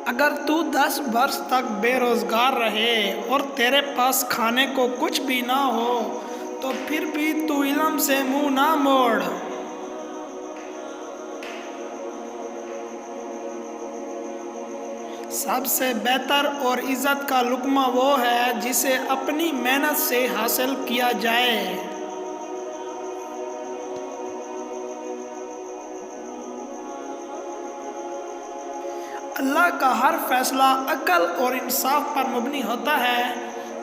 اگر تو 10 برس تک بے روزگار رہے اور تیرے پاس کھانے کو کچھ بھی نہ ہو تو پھر بھی تو علم سے منہ نہ موڑ۔ سب سے بہتر اور عزت کا لقمہ وہ ہے جسے اپنی محنت سے حاصل کیا جائے۔ اللہ کا ہر فیصلہ عقل اور انصاف پر مبنی ہوتا ہے،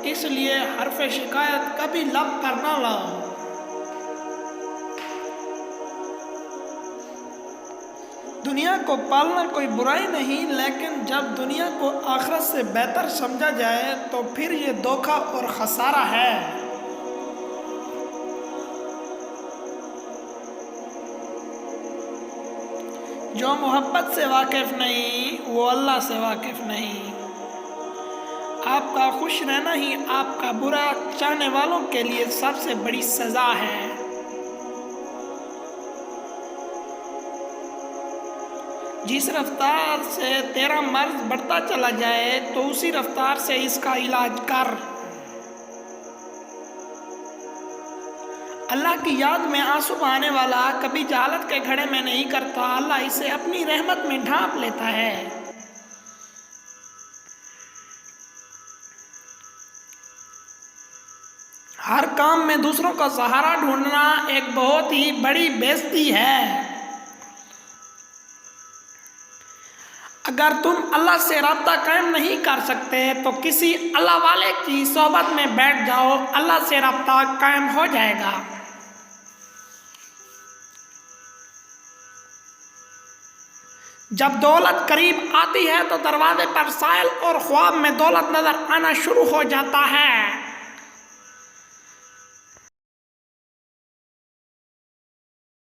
اس لیے حرف شکایت کبھی لب پر نہ لاؤ۔ دنیا کو پالنا کوئی برائی نہیں، لیکن جب دنیا کو آخرت سے بہتر سمجھا جائے تو پھر یہ دھوکہ اور خسارہ ہے۔ جو محبت سے واقف نہیں وہ اللہ سے واقف نہیں۔ آپ کا خوش رہنا ہی آپ کا برا چاہنے والوں کے لیے سب سے بڑی سزا ہے۔ جس رفتار سے تیرا مرض بڑھتا چلا جائے تو اسی رفتار سے اس کا علاج کر۔ اللہ کی یاد میں آنسو بہانے والا کبھی جہالت کے گھڑے میں نہیں کرتا، اللہ اسے اپنی رحمت میں ڈھانپ لیتا ہے۔ ہر کام میں دوسروں کا سہارا ڈھونڈنا ایک بہت ہی بڑی بے عزتی ہے۔ اگر تم اللہ سے رابطہ قائم نہیں کر سکتے تو کسی اللہ والے کی صحبت میں بیٹھ جاؤ، اللہ سے رابطہ قائم ہو جائے گا۔ جب دولت قریب آتی ہے تو دروازے پر سائل اور خواب میں دولت نظر آنا شروع ہو جاتا ہے۔